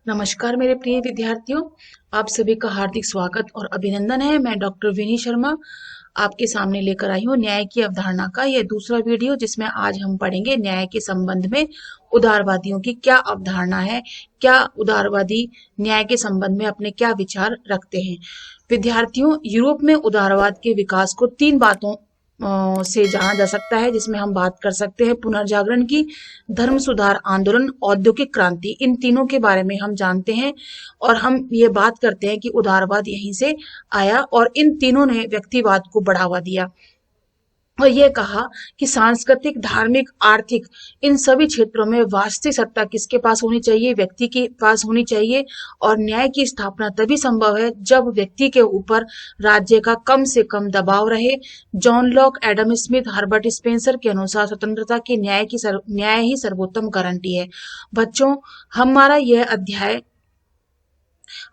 नमस्कार मेरे प्रिय विद्यार्थियों, आप सभी का हार्दिक स्वागत और अभिनंदन है। मैं डॉक्टर विनी शर्मा आपके सामने लेकर आई हूँ न्याय की अवधारणा का यह दूसरा वीडियो, जिसमें आज हम पढ़ेंगे न्याय के संबंध में उदारवादियों की क्या अवधारणा है, क्या उदारवादी न्याय के संबंध में अपने क्या विचार रखते हैं। विद्यार्थियों, यूरोप में उदारवाद के विकास को तीन बातों से जाना जा सकता है, जिसमें हम बात कर सकते हैं पुनर्जागरण की, धर्म सुधार आंदोलन, औद्योगिक क्रांति। इन तीनों के बारे में हम जानते हैं और हम ये बात करते हैं कि उदारवाद यहीं से आया और इन तीनों ने व्यक्तिवाद को बढ़ावा दिया और ये कहा कि सांस्कृतिक, धार्मिक, आर्थिक इन सभी क्षेत्रों में वास्तविक सत्ता किसके पास होनी चाहिए? व्यक्ति के पास होनी चाहिए। और न्याय की स्थापना तभी संभव है जब व्यक्ति के ऊपर राज्य का कम से कम दबाव रहे। John Locke, Adam Smith, Herbert Spencer के अनुसार स्वतंत्रता की न्याय ही सर्वोत्तम गारंटी है। बच्चों, हमारा यह अध्याय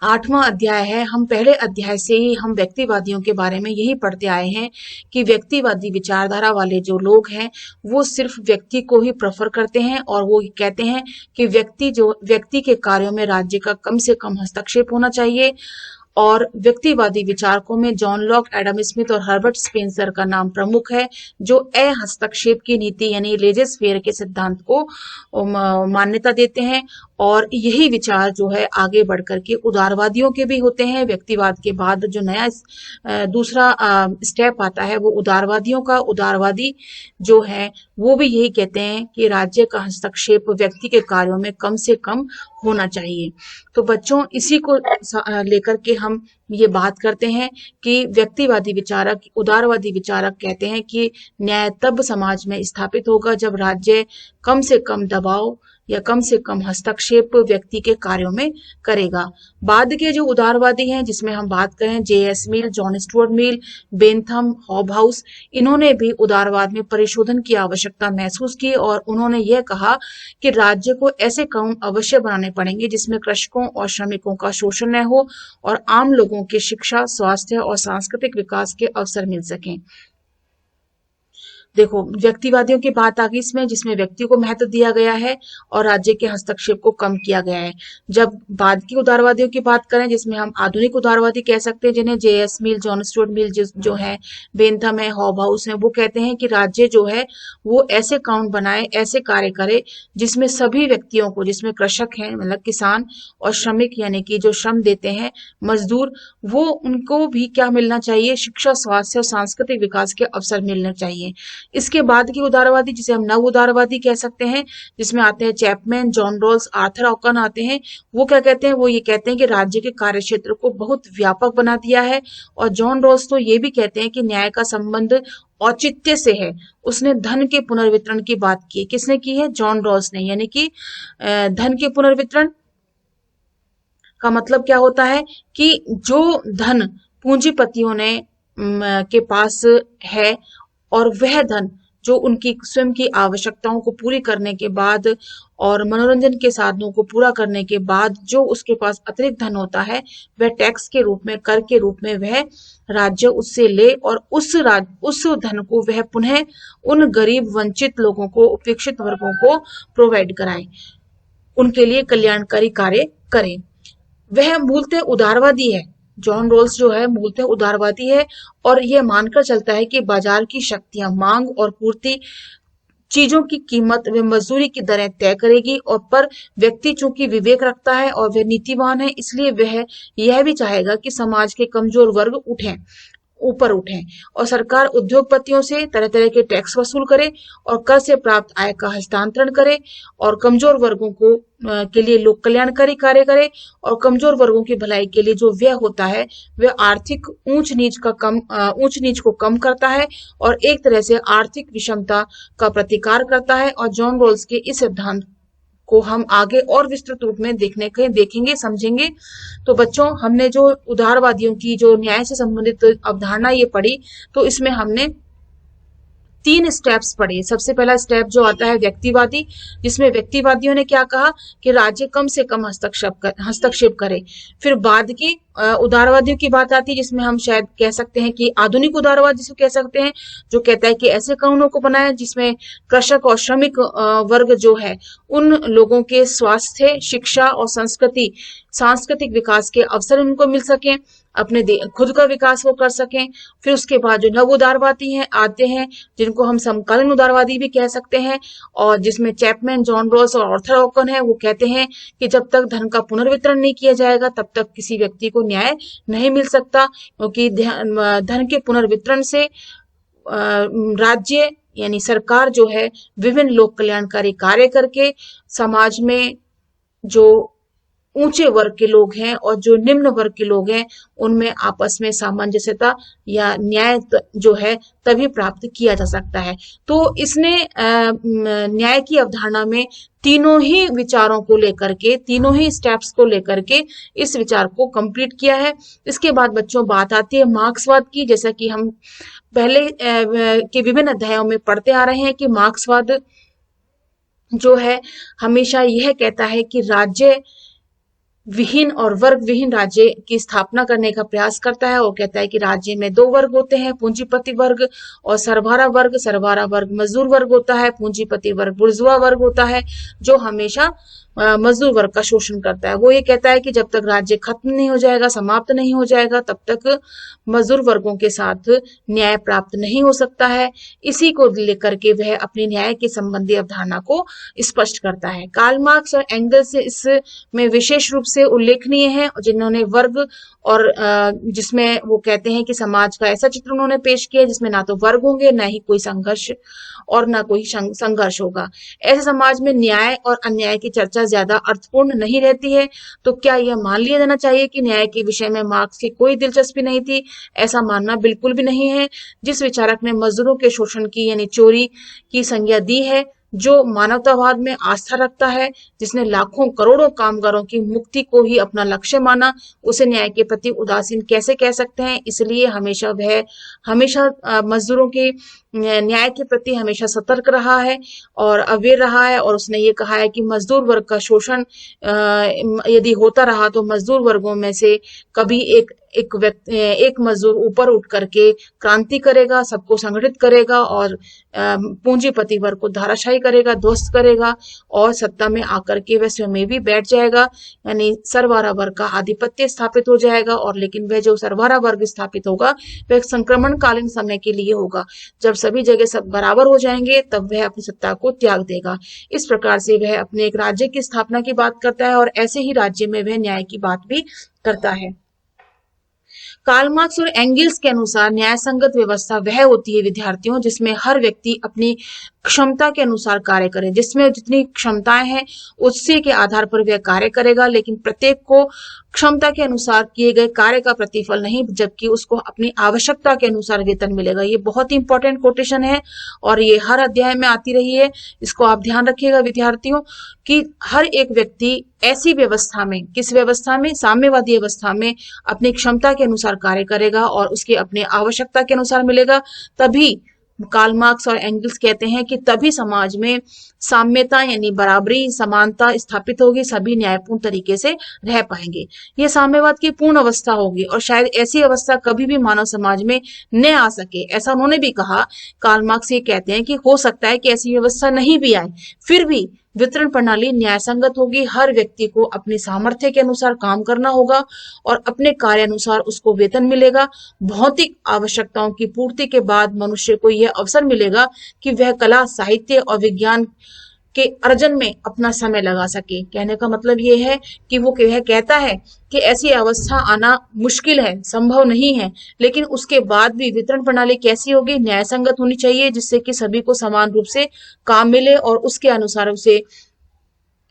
8वां अध्याय है। हम पहले अध्याय से ही हम व्यक्तिवादियों के बारे में यही पढ़ते आए हैं कि व्यक्तिवादी विचारधारा वाले जो लोग हैं वो सिर्फ व्यक्ति को ही प्रेफर करते हैं और वो कहते हैं कि व्यक्ति के कार्यों में राज्य का कम से कम हस्तक्षेप होना चाहिए। और व्यक्तिवादी विचारकों में जॉन लॉक, एडम स्मिथ और हर्बर्ट स्पेंसर का नाम प्रमुख है, जो हस्तक्षेप की नीति यानी लेजेस फेयर के सिद्धांत को मान्यता देते हैं। और यही विचार जो है आगे बढ़कर के उदारवादियों के भी होते हैं। व्यक्तिवाद के बाद जो नया दूसरा स्टेप आता है वो उदारवादियों का। उदारवादी जो है वो भी यही कहते हैं कि राज्य का हस्तक्षेप व्यक्ति के कार्यों में कम से कम होना चाहिए। तो बच्चों, इसी को लेकर के हम ये बात करते हैं कि व्यक्तिवादी विचारक, उदारवादी विचारक कहते हैं कि न्याय तब समाज में स्थापित होगा जब राज्य कम से कम दबाव या कम से कम हस्तक्षेप व्यक्ति के कार्यों में करेगा। बाद के जो उदारवादी हैं, जिसमें हम बात करें J.S. Mill, John Stuart Mill, Bentham, Hobhouse, इन्होंने भी उदारवाद में परिशोधन की आवश्यकता महसूस की और उन्होंने यह कहा कि राज्य को ऐसे कानून अवश्य बनाने पड़ेंगे जिसमें कृषकों और श्रमिकों का शोषण न हो और आम लोगों के शिक्षा, स्वास्थ्य और सांस्कृतिक विकास के अवसर मिल सकें। देखो, व्यक्तिवादियों की बात आ गई इसमें, जिसमें व्यक्ति को महत्व दिया गया है और राज्य के हस्तक्षेप को कम किया गया है। जब बाद की उदारवादियों की बात करें, जिसमें हम आधुनिक उदारवादी कह सकते हैं, जिन्हें J.S. मिल, जॉन स्टुअर्ट मिल जो है, बेंथम है, हॉबहाउस है, वो कहते हैं कि राज्य जो है वो ऐसे कानून बनाए, ऐसे कार्य करे जिसमें सभी व्यक्तियों को, जिसमें कृषक हैं मतलब किसान और श्रमिक यानी कि जो श्रम देते हैं मजदूर, वो उनको भी क्या मिलना चाहिए? शिक्षा, स्वास्थ्य और सांस्कृतिक विकास के अवसर मिलने चाहिए। इसके बाद की उदारवादी, जिसे हम नव उदारवादी कह सकते हैं, जिसमें आते हैं चैपमैन, जॉन रॉल्स, आर्थर ऑकन आते हैं। वो क्या कहते हैं? वो ये कहते हैं कि राज्य के कार्य क्षेत्र को बहुत व्यापक बना दिया है। और जॉन रॉल्स तो ये भी कहते हैं कि न्याय का संबंध औचित्य से है। उसने धन के पुनर्वितरण की बात की। किसने की है? जॉन रॉल्स ने। यानी कि धन के पुनर्वितरण का मतलब क्या होता है कि जो धन पूंजीपतियों ने के पास है और वह धन जो उनकी स्वयं की आवश्यकताओं को पूरी करने के बाद और मनोरंजन के साधनों को पूरा करने के बाद जो उसके पास अतिरिक्त धन होता है, वह टैक्स के रूप में, कर के रूप में वह राज्य उससे ले और उस धन को वह पुनः उन गरीब, वंचित लोगों को, उपेक्षित वर्गों को प्रोवाइड कराए, उनके लिए कल्याणकारी कार्य करे। वह मूलतः उदारवादी है। जॉन रॉल्स जो है मूलतः उदारवादी है और यह मानकर चलता है कि बाजार की शक्तियां मांग और पूर्ति, चीजों की कीमत व मजदूरी की दरें तय करेगी। और पर व्यक्ति चूंकि विवेक रखता है और वह नीतिवान है, इसलिए वह यह भी चाहेगा कि समाज के कमजोर वर्ग ऊपर उठें और सरकार उद्योगपतियों से तरह तरह के टैक्स वसूल करे और कर से प्राप्त आय का हस्तांतरण करे और कमजोर वर्गों को के लिए लोक कल्याणकारी कार्य करे और कमजोर वर्गों की भलाई के लिए जो व्यय होता है वह आर्थिक ऊंच नीच को कम करता है और एक तरह से आर्थिक विषमता का प्रतिकार करता है। और जॉन रॉल्स के इस सिद्धांत को हम आगे और विस्तृत रूप में देखेंगे, समझेंगे। तो बच्चों, हमने जो उदारवादियों की जो न्याय से संबंधित अवधारणा ये पढ़ी, तो इसमें हमने 3 स्टेप्स पढ़े। सबसे पहला स्टेप जो आता है व्यक्तिवादी, जिसमें व्यक्तिवादियों ने क्या कहा कि राज्य कम से कम हस्तक्षेप करे। फिर बाद की उदारवादियों की बात आती है, जिसमें हम शायद कह सकते हैं कि आधुनिक उदारवाद जिसको कह सकते हैं, जो कहता है कि ऐसे कानूनों को बनाए जिसमें कृषक और श्रमिक वर्ग जो है उन लोगों के स्वास्थ्य, शिक्षा और सांस्कृतिक विकास के अवसर उनको मिल सके, अपने खुद का विकास वो कर सकें। फिर उसके बाद जो नव उदारवादी हैं आते हैं, जिनको हम समकालीन उदारवादी भी कह सकते हैं, और जिसमें चैपमैन, जॉन रॉल्स और आर्थर हॉकन है। वो कहते हैं कि जब तक धन का पुनर्वितरण नहीं किया जाएगा तब तक किसी व्यक्ति को न्याय नहीं मिल सकता, क्योंकि धन के पुनर्वितरण से राज्य यानी सरकार जो है विभिन्न लोक कल्याणकारी कार्य करके समाज में जो ऊंचे वर्ग के लोग हैं और जो निम्न वर्ग के लोग हैं उनमें आपस में सामंजस्यता या न्याय जो है तभी प्राप्त किया जा सकता है। तो इसने न्याय की अवधारणा में तीनों ही विचारों को लेकर के, तीनों ही स्टेप्स को लेकर के इस विचार को कंप्लीट किया है। इसके बाद बच्चों बात आती है मार्क्सवाद की। जैसा कि हम पहले के विभिन्न अध्यायों में पढ़ते आ रहे हैं कि मार्क्सवाद जो है हमेशा यह कहता है कि राज्य विहीन और वर्ग विहीन राज्य की स्थापना करने का प्रयास करता है। वो कहता है कि राज्य में 2 वर्ग होते हैं, पूंजीपति वर्ग और सरबराह वर्ग। सरबराह वर्ग मजदूर वर्ग होता है, पूंजीपति वर्ग बुर्जुआ वर्ग होता है, जो हमेशा मजदूर वर्ग का शोषण करता है। वो ये कहता है कि जब तक राज्य खत्म नहीं हो जाएगा, समाप्त नहीं हो जाएगा, तब तक मजदूर वर्गों के साथ न्याय प्राप्त नहीं हो सकता है। इसी को लेकर के वह अपनी न्याय के संबंधी अवधारणा को स्पष्ट करता है। कार्ल मार्क्स और एंगल्स इसमें विशेष रूप से उल्लेखनीय है, जिन्होंने वर्ग और जिसमें वो कहते हैं कि समाज का ऐसा चित्र उन्होंने पेश किया जिसमें ना तो वर्ग होंगे, ना ही कोई संघर्ष और ना कोई संघर्ष होगा। ऐसे समाज में न्याय और अन्याय की चर्चा ज्यादा अर्थपूर्ण नहीं रहती है। तो क्या यह मान लिया जाना चाहिए कि न्याय के विषय में मार्क्स की कोई दिलचस्पी नहीं थी? ऐसा मानना बिल्कुल भी नहीं है। जिस विचारक ने मजदूरों के शोषण की यानी चोरी की संज्ञा दी है, जो मानवतावाद में आस्था रखता है, जिसने लाखों करोड़ों कामगारों की मुक्ति को ही अपना लक्ष्य माना, उसे न्याय के प्रति उदासीन कैसे कह सकते हैं? इसलिए हमेशा मजदूरों के न्याय के प्रति हमेशा सतर्क रहा है और अवेयर रहा है। और उसने ये कहा है कि मजदूर वर्ग का शोषण यदि होता रहा तो मजदूर वर्गों में से कभी एक मजदूर ऊपर उठ करके क्रांति करेगा, सबको संगठित करेगा और पूंजीपति वर्ग को धाराशाही करेगा, ध्वस्त करेगा और सत्ता में आकर के वह स्वयं भी बैठ जाएगा, यानी सरबराह वर्ग का आधिपत्य स्थापित हो जाएगा। और लेकिन वह जो सरबराह वर्ग स्थापित होगा वह संक्रमणकालीन समय के लिए होगा। जब सभी जगह सब बराबर हो जाएंगे तब वह अपनी सत्ता को त्याग देगा। इस प्रकार से वह अपने एक राज्य की स्थापना की बात करता है और ऐसे ही राज्य में वह न्याय की बात भी करता है। कार्ल मार्क्स और एंगल्स के अनुसार न्याय संगत व्यवस्था वह होती है विद्यार्थियों जिसमें हर व्यक्ति अपनी क्षमता के अनुसार कार्य करे, जिसमें जितनी क्षमताएं हैं उसी के आधार पर वह कार्य करेगा, लेकिन प्रत्येक को क्षमता के अनुसार किए गए कार्य का प्रतिफल नहीं, जबकि उसको अपनी आवश्यकता के अनुसार वेतन मिलेगा। ये बहुत ही इंपॉर्टेंट कोटेशन है और ये हर अध्याय में आती रही है। इसको आप ध्यान रखिएगा विद्यार्थियों कि हर एक व्यक्ति ऐसी व्यवस्था में, किस व्यवस्था में, साम्यवादी व्यवस्था में अपनी क्षमता के अनुसार कार्य करेगा और उसके अपने आवश्यकता के अनुसार मिलेगा। तभी कार्ल मार्क्स और एंगल्स कहते हैं कि तभी समाज में साम्यता यानी बराबरी, समानता स्थापित होगी, सभी न्यायपूर्ण तरीके से रह पाएंगे। ये साम्यवाद की पूर्ण अवस्था होगी और शायद ऐसी अवस्था कभी भी मानव समाज में न आ सके, ऐसा उन्होंने भी कहा। कार्ल मार्क्स ये कहते हैं कि हो सकता है कि ऐसी व्यवस्था नहीं भी आए, फिर भी वितरण प्रणाली न्याय संगत होगी। हर व्यक्ति को अपने सामर्थ्य के अनुसार काम करना होगा और अपने कार्य अनुसार उसको वेतन मिलेगा। भौतिक आवश्यकताओं की पूर्ति के बाद मनुष्य को यह अवसर मिलेगा कि वह कला, साहित्य और विज्ञान के अर्जन में अपना समय लगा सके। कहने का मतलब ये है कि वो यह कहता है कि ऐसी अवस्था आना मुश्किल है, संभव नहीं है, लेकिन उसके बाद भी वितरण प्रणाली कैसी होगी? न्याय संगत होनी चाहिए, जिससे कि सभी को समान रूप से काम मिले और उसके अनुसार उसे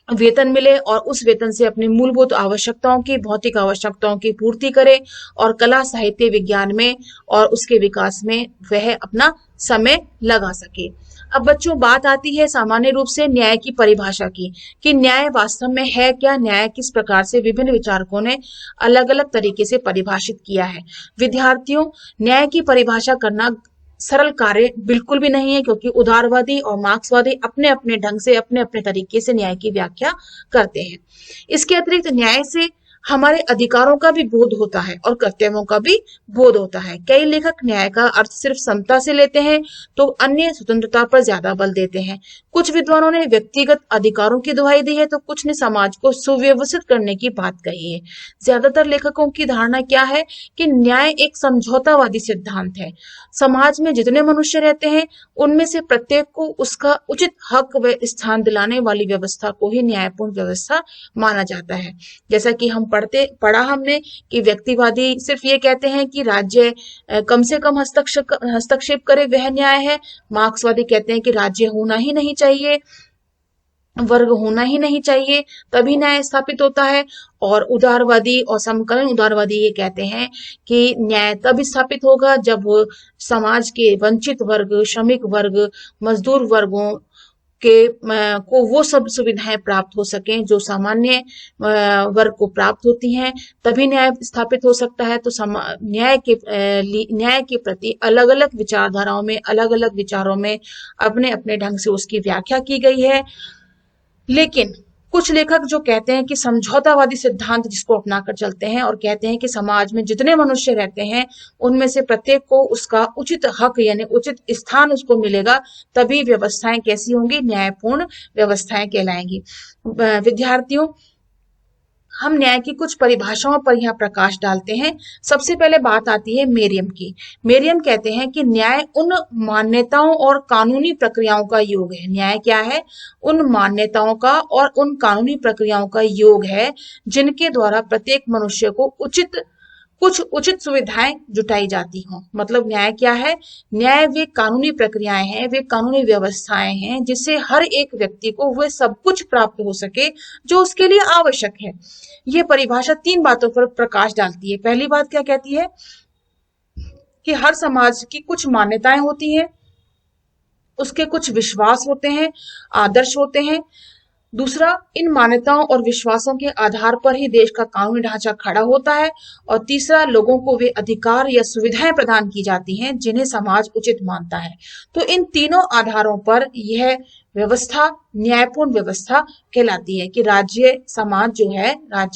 वेतन मिले और उस वेतन से अपनी मूलभूत आवश्यकताओं की, भौतिक आवश्यकताओं की पूर्ति करे और कला, साहित्य, विज्ञान में और उसके विकास में वह अपना समय लगा सके। अब बच्चों बात आती है सामान्य रूप से न्याय की परिभाषा की कि न्याय वास्तव में है क्या, न्याय किस प्रकार से विभिन्न विचारकों ने अलग अलग तरीके से परिभाषित किया है। विद्यार्थियों, न्याय की परिभाषा करना सरल कार्य बिल्कुल भी नहीं है, क्योंकि उदारवादी और मार्क्सवादी अपने अपने ढंग से, अपने अपने तरीके से न्याय की व्याख्या करते हैं। इसके अतिरिक्त न्याय से हमारे अधिकारों का भी बोध होता है और कर्तव्यों का भी बोध होता है। कई लेखक न्याय का अर्थ सिर्फ समता से लेते हैं, तो अन्य स्वतंत्रता पर ज्यादा बल देते हैं। कुछ विद्वानों ने व्यक्तिगत अधिकारों की दुहाई दी है, तो कुछ ने समाज को सुव्यवस्थित करने की बात कही है। ज्यादातर लेखकों की धारणा क्या है कि न्याय एक समझौतावादी सिद्धांत है। समाज में जितने मनुष्य रहते हैं, उनमें से प्रत्येक को उसका उचित हक व स्थान दिलाने वाली व्यवस्था को ही न्यायपूर्ण व्यवस्था माना जाता है। जैसा कि हम पढ़ा हमने कि व्यक्तिवादी सिर्फ ये कहते हैं कि राज्य कम से कम हस्तक्षेप करे, वह न्याय है। मार्क्सवादी कहते हैं कि राज्य होना ही नहीं चाहिए, वर्ग होना ही नहीं चाहिए, तभी न्याय स्थापित होता है। और उदारवादी और समकालीन उदारवादी ये कहते हैं कि न्याय तब स्थापित होगा जब समाज के वंचित वर्ग, श्रमिक वर्ग, मजदूर वर्गों को वो सब सुविधाएं प्राप्त हो सकें जो सामान्य वर्ग को प्राप्त होती हैं, तभी न्याय स्थापित हो सकता है। तो न्याय के प्रति अलग अलग विचारधाराओं में, अलग अलग विचारों में अपने अपने ढंग से उसकी व्याख्या की गई है। लेकिन कुछ लेखक जो कहते हैं कि समझौतावादी सिद्धांत जिसको अपनाकर चलते हैं और कहते हैं कि समाज में जितने मनुष्य रहते हैं, उनमें से प्रत्येक को उसका उचित हक यानी उचित स्थान उसको मिलेगा, तभी व्यवस्थाएं कैसी होंगी, न्यायपूर्ण व्यवस्थाएं कहलाएंगी। विद्यार्थियों, हम न्याय की कुछ परिभाषाओं पर यहाँ प्रकाश डालते हैं। सबसे पहले बात आती है मेरियम की। मेरियम कहते हैं कि न्याय उन मान्यताओं और कानूनी प्रक्रियाओं का योग है। न्याय क्या है? उन मान्यताओं का और उन कानूनी प्रक्रियाओं का योग है जिनके द्वारा प्रत्येक मनुष्य को कुछ उचित सुविधाएं जुटाई जाती हों। मतलब न्याय क्या है? न्याय वे कानूनी प्रक्रियाएं हैं, वे कानूनी व्यवस्थाएं हैं जिससे हर एक व्यक्ति को वह सब कुछ प्राप्त हो सके जो उसके लिए आवश्यक है। यह परिभाषा 3 बातों पर प्रकाश डालती है। पहली बात क्या कहती है कि हर समाज की कुछ मान्यताएं होती हैं, उसके कुछ विश्वास होते हैं, आदर्श होते हैं। दूसरा, इन मान्यताओं और विश्वासों के आधार पर ही देश का कानूनी ढांचा खड़ा होता है। और तीसरा, लोगों को वे अधिकार या सुविधाएं प्रदान की जाती हैं जिन्हें समाज उचित मानता है। तो इन तीनों आधारों पर यह व्यवस्था न्यायपूर्ण व्यवस्था कहलाती है कि राज्य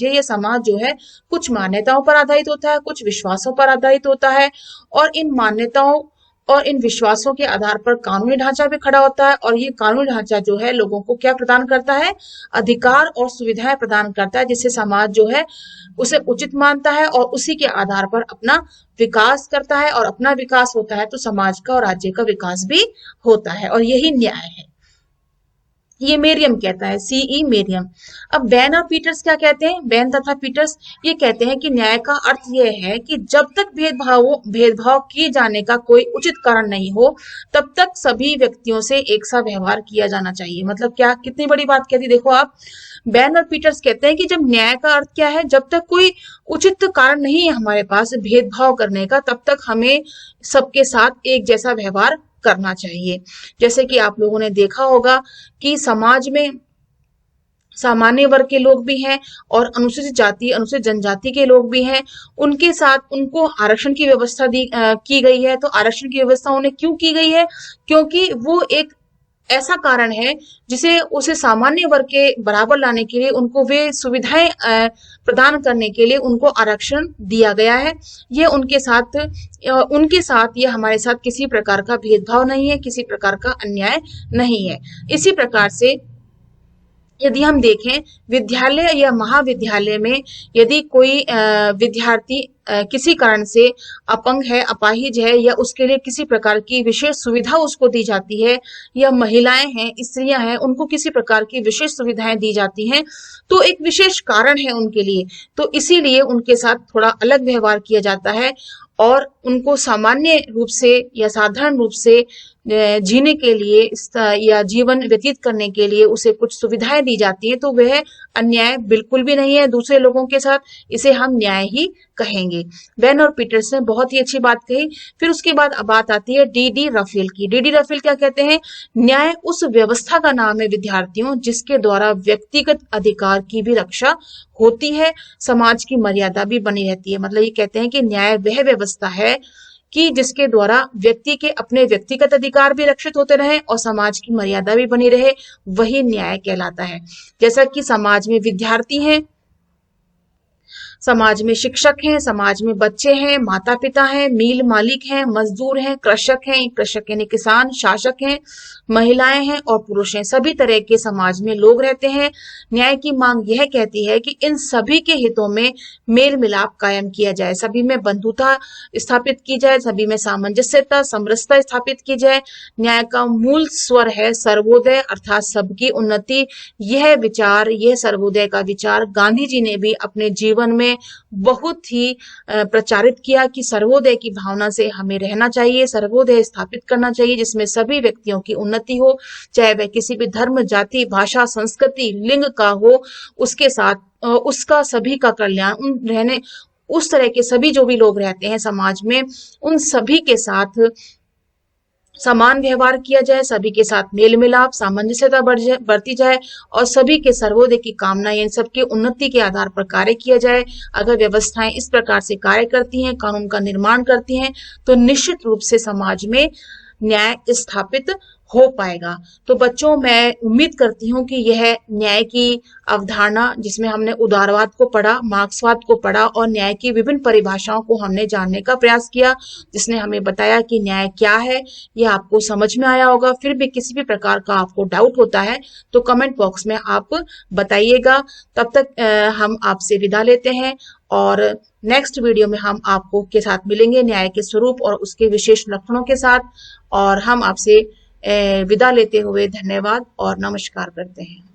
या समाज जो है कुछ मान्यताओं पर आधारित होता है, कुछ विश्वासों पर आधारित होता है, और इन मान्यताओं और इन विश्वासों के आधार पर कानूनी ढांचा भी खड़ा होता है। और ये कानूनी ढांचा जो है लोगों को क्या प्रदान करता है? अधिकार और सुविधाएं प्रदान करता है, जिससे समाज जो है उसे उचित मानता है और उसी के आधार पर अपना विकास करता है। और अपना विकास होता है तो समाज का और राज्य का विकास भी होता है, और यही न्याय है। ये मेरियम कहता है, सीई मेरियम। अब बेन और पीटर्स क्या कहते हैं? बेन तथा पीटर्स ये कहते हैं कि न्याय का अर्थ यह है कि जब तक भेदभाव किए जाने का कोई उचित कारण नहीं हो, तब तक सभी व्यक्तियों से एक सा व्यवहार किया जाना चाहिए। मतलब क्या, कितनी बड़ी बात कहती, देखो आप। बेन और पीटर्स कहते हैं कि जब न्याय का अर्थ क्या है, जब तक कोई उचित कारण नहीं है हमारे पास भेदभाव करने का, तब तक हमें सबके साथ एक जैसा व्यवहार करना चाहिए। जैसे कि आप लोगों ने देखा होगा कि समाज में सामान्य वर्ग के लोग भी हैं और अनुसूचित जाति, अनुसूचित जनजाति के लोग भी हैं। उनके साथ उनको आरक्षण की व्यवस्था की गई है। तो आरक्षण की व्यवस्था उन्हें क्यों की गई है? क्योंकि वो एक ऐसा कारण है जिसे उसे सामान्य वर्ग के बराबर लाने के लिए उनको वे सुविधाएं प्रदान करने के लिए उनको आरक्षण दिया गया है। ये उनके साथ ये हमारे साथ किसी प्रकार का भेदभाव नहीं है, किसी प्रकार का अन्याय नहीं है। इसी प्रकार से यदि हम देखें विद्यालय या महाविद्यालय में यदि कोई विद्यार्थी किसी कारण से अपंग है, अपाहिज है, या उसके लिए किसी प्रकार की विशेष सुविधा उसको दी जाती है, या महिलाएं हैं, स्त्रियां हैं, उनको किसी प्रकार की विशेष सुविधाएं दी जाती हैं, तो एक विशेष कारण है उनके लिए, तो इसीलिए उनके साथ थोड़ा अलग व्यवहार किया जाता है और उनको सामान्य रूप से या साधारण रूप से जीने के लिए या जीवन व्यतीत करने के लिए उसे कुछ सुविधाएं दी जाती है। तो वह अन्याय बिल्कुल भी नहीं है दूसरे लोगों के साथ, इसे हम न्याय ही कहेंगे। बेन और पीटर्स ने बहुत ही अच्छी बात कही। फिर उसके बाद बात आती है डी रफेल की। डी रफेल क्या कहते हैं? न्याय उस व्यवस्था का नाम है विद्यार्थियों जिसके द्वारा व्यक्तिगत अधिकार की भी रक्षा होती है, समाज की मर्यादा भी बनी रहती है। मतलब ये कहते हैं कि न्याय वह व्यवस्था है कि जिसके द्वारा व्यक्ति के अपने व्यक्तिगत अधिकार भी रक्षित होते रहे और समाज की मर्यादा भी बनी रहे, वही न्याय कहलाता है। जैसा कि समाज में विद्यार्थी हैं, समाज में शिक्षक हैं, समाज में बच्चे हैं, माता पिता हैं, मिल मालिक हैं, मजदूर हैं, कृषक यानी किसान, शासक हैं, महिलाएं हैं और पुरुष हैं। सभी तरह के समाज में लोग रहते हैं। न्याय की मांग यह कहती है कि इन सभी के हितों में मेल मिलाप कायम किया जाए, सभी में बंधुता स्थापित की जाए, सभी में सामंजस्यता समरसता स्थापित की जाए। न्याय का मूल स्वर है सर्वोदय अर्थात सबकी उन्नति। यह विचार, यह सर्वोदय का विचार गांधी जी ने भी अपने जीवन में बहुत ही प्रचारित किया कि सर्वोदय की भावना से हमें रहना चाहिए, सर्वोदय स्थापित करना चाहिए जिसमें सभी व्यक्तियों की उन्नति हो, चाहे वह किसी भी धर्म, जाति, भाषा, संस्कृति, लिंग का हो, उसके साथ उसका सभी का कल्याण, उस तरह के सभी जो भी लोग रहते हैं समाज में, उन सभी के साथ समान व्यवहार किया जाए, सभी के साथ मेल मिलाप सामंजस्यता बढ़ती जाए और सभी के सर्वोदय की कामना, इन सबके उन्नति के आधार पर कार्य किया जाए। अगर व्यवस्थाएं इस प्रकार से कार्य करती हैं, कानून का निर्माण करती हैं, तो निश्चित रूप से समाज में न्याय स्थापित हो पाएगा। तो बच्चों, मैं उम्मीद करती हूँ कि यह न्याय की अवधारणा, जिसमें हमने उदारवाद को पढ़ा, मार्क्सवाद को पढ़ा और न्याय की विभिन्न परिभाषाओं को हमने जानने का प्रयास किया, जिसने हमें बताया कि न्याय क्या है, यह आपको समझ में आया होगा। फिर भी किसी भी प्रकार का आपको डाउट होता है तो कमेंट बॉक्स में आप बताइएगा। तब तक हम आपसे विदा लेते हैं और नेक्स्ट वीडियो में हम आपको के साथ मिलेंगे न्याय के स्वरूप और उसके विशेष लक्षणों के साथ। और हम आपसे विदा लेते हुए धन्यवाद और नमस्कार करते हैं।